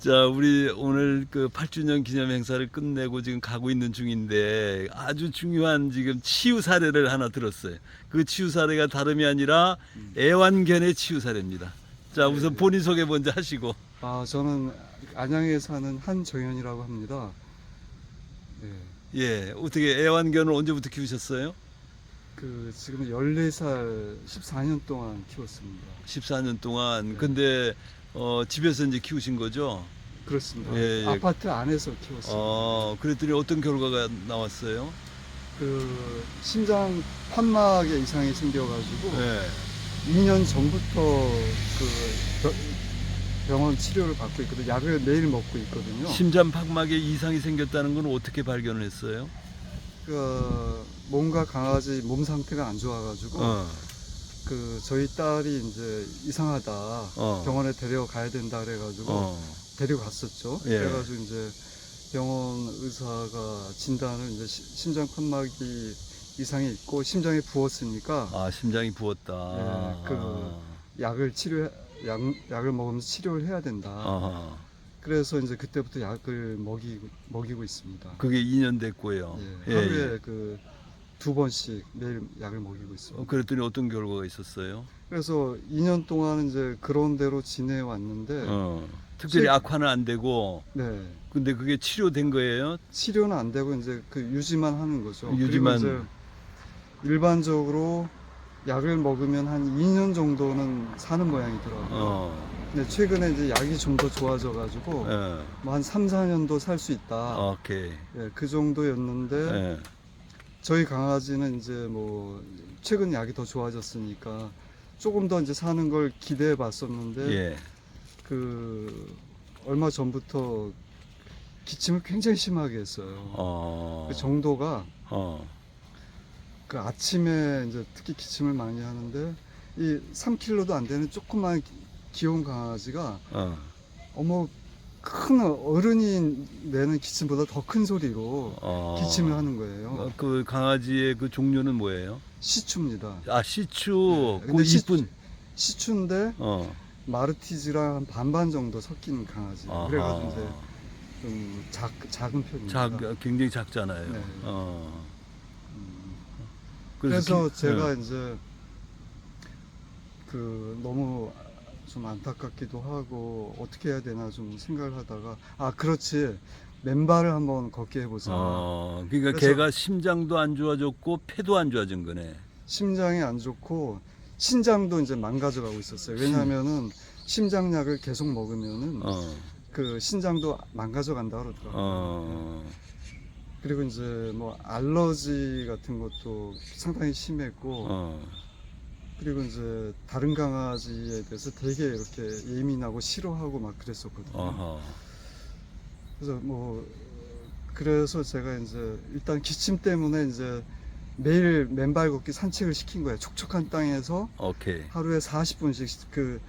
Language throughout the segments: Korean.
자, 우리 오늘 그 8주년 기념 행사를 끝내고 지금 가고 있는 중인데 아주 중요한 지금 치유 사례를 하나 들었어요. 그 치유 사례가 다름이 아니라 애완견의 치유 사례입니다. 자, 우선 본인 소개 먼저 하시고. 저는 안양에 사는 한정현이라고 합니다. 네, 예, 어떻게 애완견을 언제부터 키우셨어요? 지금 14살 14년 동안 키웠습니다. 14년 동안. 네. 근데 집에서 이제 키우신 거죠? 그렇습니다. 예, 예. 아파트 안에서 키웠습니다. 그랬더니 어떤 결과가 나왔어요? 심장 판막에 이상이 생겨가지고 예. 2년 전부터 병원 치료를 받고 있거든요. 약을 매일 먹고 있거든요. 심장 판막에 이상이 생겼다는 건 어떻게 발견을 했어요? 뭔가 강아지 몸 상태가 안 좋아가지고 저희 딸이 이제 이상하다, 병원에 데려가야 된다 그래가지고 데려갔었죠. 예. 그래가지고 이제 병원 의사가 진단을 이제 심장 판막이 이상이 있고 심장이 부었으니까 아, 심장이 부었다. 약을 먹으면서 치료를 해야 된다. 아하. 그래서 이제 그때부터 약을 먹이고 있습니다. 그게 2년 됐고요. 예, 하루에 2번씩 매일 약을 먹이고 있습니다. 그랬더니 어떤 결과가 있었어요? 그래서 2년 동안 이제 그런 대로 지내왔는데, 특별히 실- 악화는 안 되고, 네, 근데 그게 치료된 거예요? 치료는 안 되고 이제 유지만 하는 거죠. 유지만. 그리고 이제 일반적으로 약을 먹으면 한 2년 정도는 사는 모양이더라고요. 근데 최근에 이제 약이 좀 더 좋아져가지고 뭐 한 3, 4년도 살 수 있다. 오케이. 예, 그 정도였는데 예. 저희 강아지는 이제 뭐 최근 약이 더 좋아졌으니까 조금 더 이제 사는 걸 기대해 봤었는데 예. 얼마 전부터 기침을 굉장히 심하게 했어요. 그 정도가 아침에 이제 특히 기침을 많이 하는데 이 3kg도 안 되는 조그만 귀여운 강아지가 큰 어른이 내는 기침보다 더 큰 소리로 기침을 하는 거예요. 그 강아지의 그 종류는 뭐예요? 시추입니다. 아, 시추. 근데 그 이쁜. 시추인데 어. 마르티즈랑 한 반반 정도 섞인 강아지. 아하. 그래가지고 이제 좀 작은 편입니다. 굉장히 작잖아요. 네. 그래서 제가 이제 너무 좀 안타깝기도 하고 어떻게 해야 되나 좀 생각을 하다가 그렇지, 맨발을 한번 걷게 해보자. 그러니까 그래서- 걔가 심장도 안 좋아졌고 폐도 안 좋아진 거네. 심장이 안 좋고 신장도 이제 망가져가고 있었어요. 왜냐하면은 심장약을 계속 먹으면은 신장도 망가져간다 그러더라고요. 그리고 이제 뭐 알러지 같은 것도 상당히 심했고, 그리고 이제 다른 강아지에 대해서 되게 이렇게 예민하고 싫어하고 막 그랬었거든요. 그래서 제가 이제 일단 기침 때문에 이제 매일 맨발 걷기 산책을 시킨 거예요. 촉촉한 땅에서 오케이. 하루에 40분씩.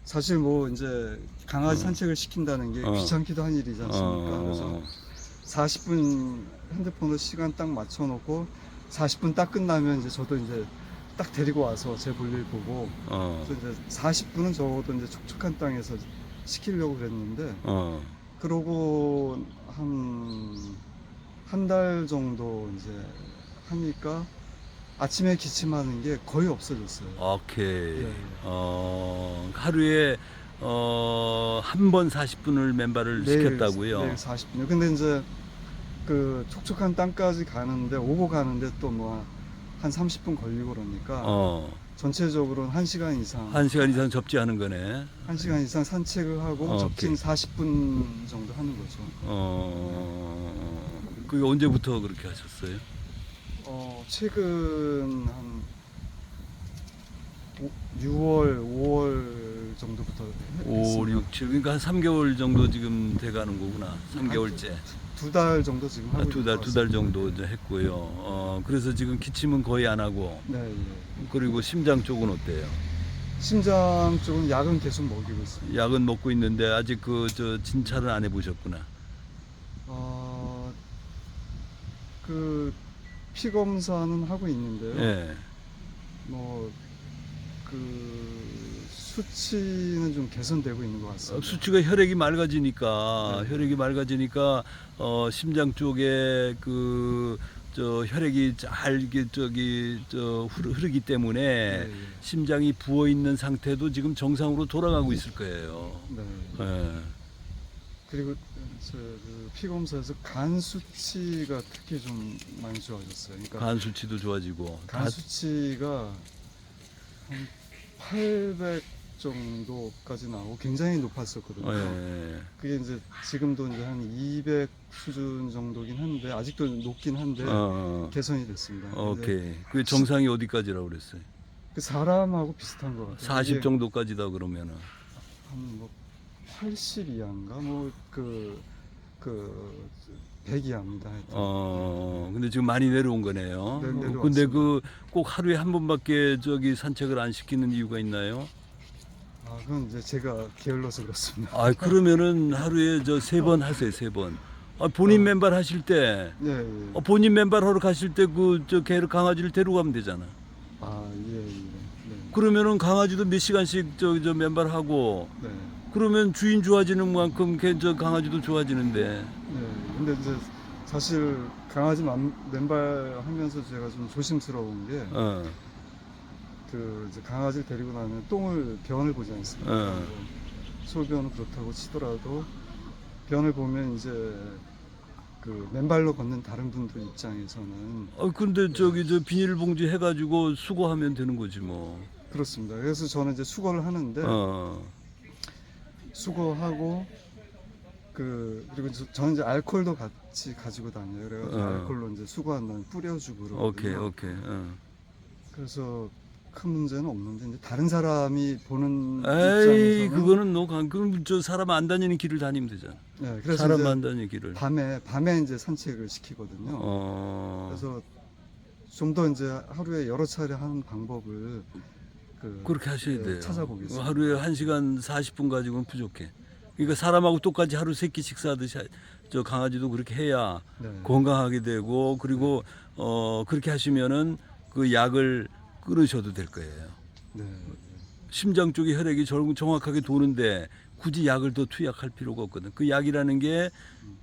사실 뭐 이제 강아지 산책을 시킨다는 게 귀찮기도 한 일이지 않습니까? 그래서 40분 핸드폰으로 시간 딱 맞춰놓고 40분 딱 끝나면 이제 저도 이제 딱 데리고 와서 제 볼일 보고, 그래서 이제 40분은 적어도 이제 촉촉한 땅에서 시키려고 그랬는데, 그러고 한 달 정도 이제 하니까 아침에 기침하는 게 거의 없어졌어요. 오케이. 네. 하루에 한 번 40분을 맨발을 시켰다고요? 매일 40분이요. 근데 이제 촉촉한 땅까지 가는데, 오고 가는데 또 뭐 한 30분 걸리고 그러니까 전체적으로는 1시간 이상 1시간 이상 접지하는 거네. 1시간 이상 산책을 하고 접진 40분 정도 하는 거죠. 그게 언제부터 그렇게 하셨어요? 최근 한 6월, 5월 정도부터 5, 6, 7. 그러니까 한 3개월 정도 지금 돼 가는 거구나. 3개월째. 2달 정도 지금 하고 두 달 정도 이제 했고요. 그래서 지금 기침은 거의 안 하고. 네, 예. 그리고 심장 쪽은 어때요? 심장 쪽은 약은 계속 먹이고 있습니다. 약은 먹고 있는데 아직 진찰은 안 해보셨구나. 피 검사는 하고 있는데요. 예. 수치는 좀 개선되고 있는 것 같습니다. 수치가 혈액이 맑아지니까 심장 쪽에 그 저 혈액이 잘 이게 흐르기 때문에 네, 심장이 부어 있는 상태도 지금 정상으로 돌아가고 있을 거예요. 네. 예. 그리고 그 피 검사에서 간 수치가 특히 좀 많이 좋아졌어요. 그러니까 간 수치도 좋아지고 간 수치가 한 800 정도까지 나오고 굉장히 높았었거든요. 예. 그게 이제 지금도 이제 한 200 수준 정도긴 한데 아직도 높긴 한데 개선이 됐습니다. 근데 오케이. 그 정상이 어디까지라고 그랬어요? 그 사람하고 비슷한 것 같아요. 40 이게 정도까지다 그러면은. 한뭐 80 이하인가 뭐 100 이하입니다. 하여튼. 근데 지금 많이 내려온 거네요. 네, 내려왔습니다. 근데 그 꼭 하루에 한 번밖에 산책을 안 시키는 이유가 있나요? 아, 그건 이제 제가 게을러서 그렇습니다. 아, 그러면은 하루에 3번 하세요, 3번. 아, 본인 맨발 하실 때, 네, 예. 본인 맨발 하러 가실 때 강아지를 데리고 가면 되잖아. 아, 예, 예. 네. 그러면은 강아지도 몇 시간씩 맨발 하고, 네. 그러면 주인 좋아지는 만큼 강아지도 좋아지는데. 네. 근데 이제 사실 강아지 맨발 하면서 제가 좀 조심스러운 게 그 이제 강아지를 데리고 나면 변을 보지 않습니까? 소변은 그렇다고 치더라도 변을 보면 이제 그 맨발로 걷는 다른 분들 입장에서는 근데 비닐봉지 해가지고 수거하면 되는 거지 뭐. 그렇습니다. 그래서 저는 이제 수거를 하는데 수거하고 그리고 저는 이제 알코올도 같이 가지고 다녀요. 그래가지고 알코올로 이제 수거한 다음에 뿌려주고 그러거든요. 오케이. 그래서 큰 문제는 없는데 이제 다른 사람이 보는 에이, 입장에서는 그거는 그럼 사람 안 다니는 길을 다니면 되잖아. 네, 그래서 사람 이제 안 다니는 길을. 밤에 이제 산책을 시키거든요. 그래서 좀 더 이제 하루에 여러 차례 하는 방법을 그렇게 하셔야 돼요. 찾아보겠습니다. 하루에 1시간 40분 가지고는 부족해. 그러니까 사람하고 똑같이 하루 3끼 식사하듯이 강아지도 그렇게 해야 네. 건강하게 되고, 그리고 그렇게 하시면은 그 약을 끊으셔도 될 거예요. 네. 심장 쪽에 혈액이 정확하게 도는데 굳이 약을 더 투약할 필요가 없거든. 그 약이라는 게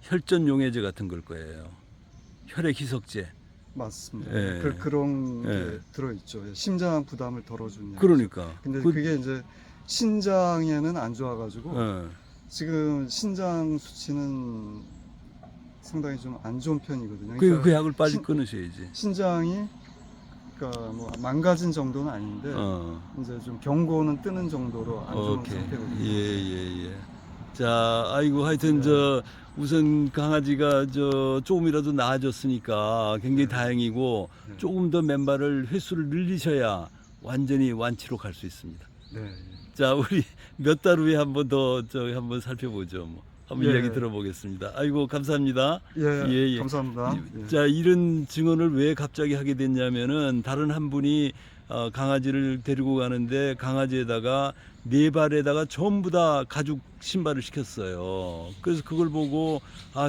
혈전 용해제 같은 걸 거예요. 혈액 희석제. 맞습니다. 예. 그런 예. 게 들어있죠. 심장 부담을 덜어주는. 그러니까. 근데 그게 이제 신장에는 안 좋아가지고 지금 신장 수치는 상당히 좀 안 좋은 편이거든요. 그 약을 빨리 끊으셔야지. 신장이 그러니까 뭐 망가진 정도는 아닌데 이제 좀 경고는 뜨는 정도로 안 좋은 상태거든요. 예. 자, 아이고 하여튼 우선 강아지가 조금이라도 나아졌으니까 굉장히 다행이고 조금 더 맨발을 횟수를 늘리셔야 완전히 완치로 갈 수 있습니다. 네. 자, 우리 몇 달 후에 한번 더 한번 살펴보죠. 한번 예. 이야기 들어보겠습니다. 아이고 감사합니다. 예. 감사합니다. 자, 이런 증언을 왜 갑자기 하게 됐냐면은 다른 한 분이 강아지를 데리고 가는데 강아지에다가 4발에다가 전부 다 가죽 신발을 시켰어요. 그래서 그걸 보고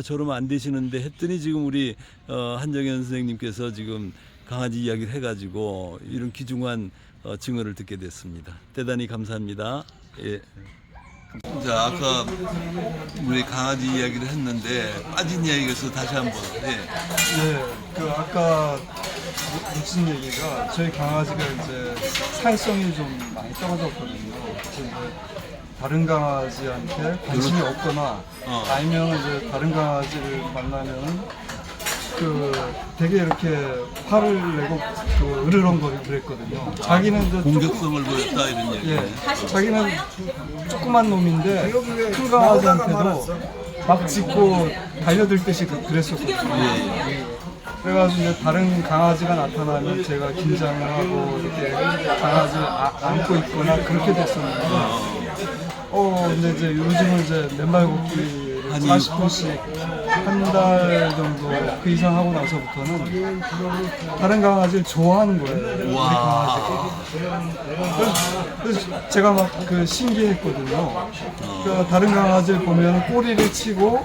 저러면 안 되시는데 했더니 지금 우리 한정현 선생님께서 지금 강아지 이야기를 해가지고 이런 귀중한 증언을 듣게 됐습니다. 대단히 감사합니다. 예. 자, 아까 우리 강아지 이야기를 했는데 빠진 이야기에서 다시 한번. 그 아까 놓친 얘기가 저희 강아지가 이제 사회성이 좀 많이 떨어졌거든요. 그래서 이제 다른 강아지한테 관심이 없거나 아니면 이제 다른 강아지를 만나면 되게 이렇게 화를 내고 으르렁거리고 그랬거든요. 자기는 이제 공격성을 보였다 이런 얘기. 자기는 조그만 놈인데 큰 강아지한테도 막 짖고 달려들듯이 그랬었거든요. 그래가지고 이제 다른 강아지가 나타나면 제가 긴장을 하고 이렇게 강아지를 안고 있거나 그렇게 됐었는데 근데 이제 요즘은 이제 맨발 걷기 40분씩 한 달 정도 그 이상 하고 나서부터는 다른 강아지를 좋아하는 거예요. 우리 강아지가. 그래서 제가 막 신기했거든요. 그러니까 다른 강아지를 보면 꼬리를 치고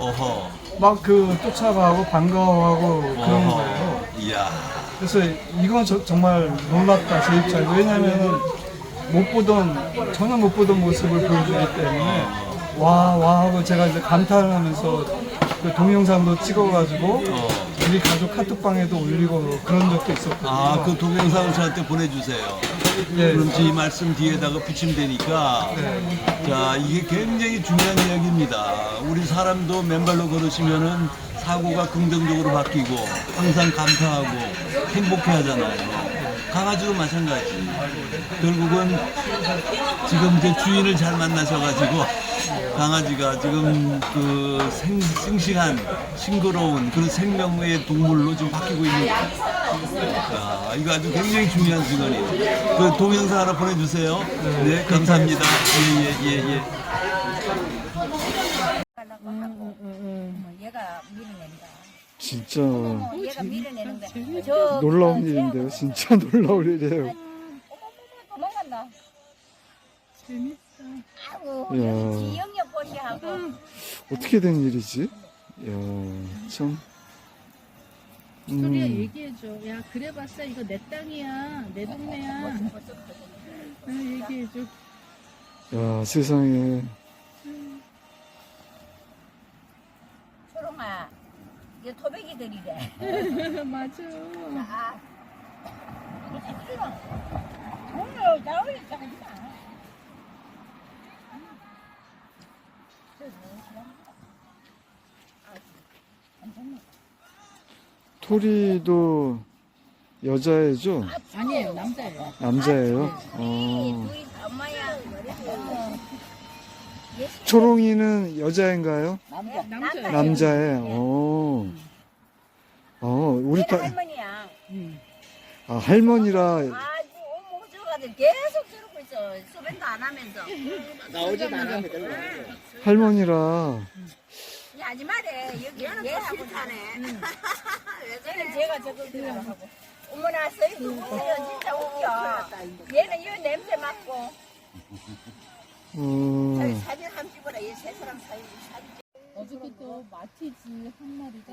막 쫓아가고 반가워하고 그런 거예요. 이야. 그래서 이건 정말 놀랐다 제 입장에. 왜냐면은 전혀 못 보던 모습을 보여주기 때문에 와 하고 제가 이제 감탄을 하면서 그 동영상도 찍어가지고 우리 가족 카톡방에도 올리고 그런 적도 있었거든요. 아, 그 동영상을 저한테 보내주세요. 예. 그럼 이 말씀 뒤에다가 붙이면 되니까. 네. 자, 이게 굉장히 중요한 이야기입니다. 우리 사람도 맨발로 걸으시면은 사고가 긍정적으로 바뀌고 항상 감사하고 행복해 하잖아요. 강아지도 마찬가지. 결국은 지금 이제 주인을 잘 만나셔가지고 강아지가 지금 그 싱싱한 싱그러운 그런 생명의 동물로 좀 바뀌고 있는 거예요. 자, 이거 아주 굉장히 중요한 시간이에요. 그 동영상 하나 보내주세요. 네, 감사합니다. 예. 하려고 하고 얘가 밀어낸다. 진짜 얘가 밀어내는 거야. 저 놀라운 일인데요. 진짜 놀라운 일이에요. 도망간다. 재밌어. 아이고 이야. 여기 지영역 보시하고 어떻게 된 일이지? 야, 참. 소리야 얘기해줘. 야 그래봤자 이거 내 땅이야, 내 동네야. 얘기해줘. 야, 세상에. 초롱아 이게 토백이들이래. 맞아. 아 이게 초롱 오늘 잘 어울렸잖아. 토리도 여자애죠? 아니에요, 남자예요. 남자예요? 둘이 엄마야. 초롱이는 여자애인가요? 남자예요. 남자애. 우리 얘는 딸, 할머니야. 아, 할머니라. 아주 오모조가들 계속 저러고 있어. 수변도 안 하면서. 할머니라. 야, 하지 말해. 여기 얘하고 사네. 얘는 제가 저거 하고. 어머나, 서희 누구세요? 진짜 웃겨. 얘는 이 냄새 맡고. 저기 사진 한번 찍어라. 얘 세 사람 사진. 어저께 또 마티즈 한 마리가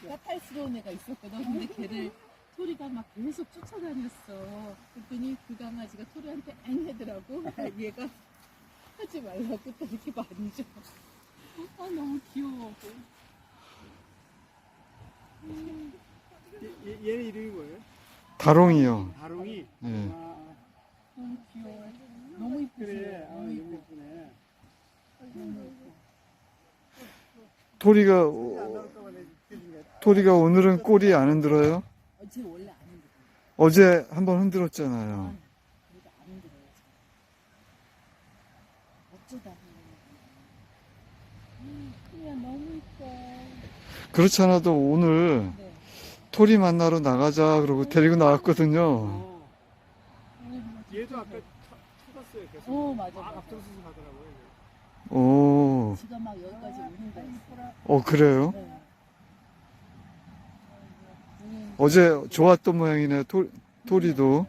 까탈스러운 애가 있었거든. 근데 걔를 토리가 막 계속 쫓아다녔어. 그랬더니 그 강아지가 토리한테 앵 하더라고. 얘가 하지 말라고 또 이렇게 만져. 아 너무 귀여워. 얘는 이름이 뭐예요? 다롱이요. 다롱이. 예. 너무 귀여워. 너무 이쁘지? 그래. 너무 너무 이뻐. 예쁘네. 토리가 오늘은 꼬리 안 흔들어요? 쟤 원래 안 흔들어. 어제 한번 흔들었잖아요. 그래도 안 흔들어요. 어쩌다 그냥 너무 이뻐. 그렇지 않아도 오늘 네. 토리 만나러 나가자 그러고 데리고 나왔거든요. 어. 얘도 아까 찾았어요. 계속. 맞아. 앞장서서 가더라고요. 오, 지가 막 여기까지 오는 거였어. 그래요? 네. 어제 좋았던 모양이네, 토리도.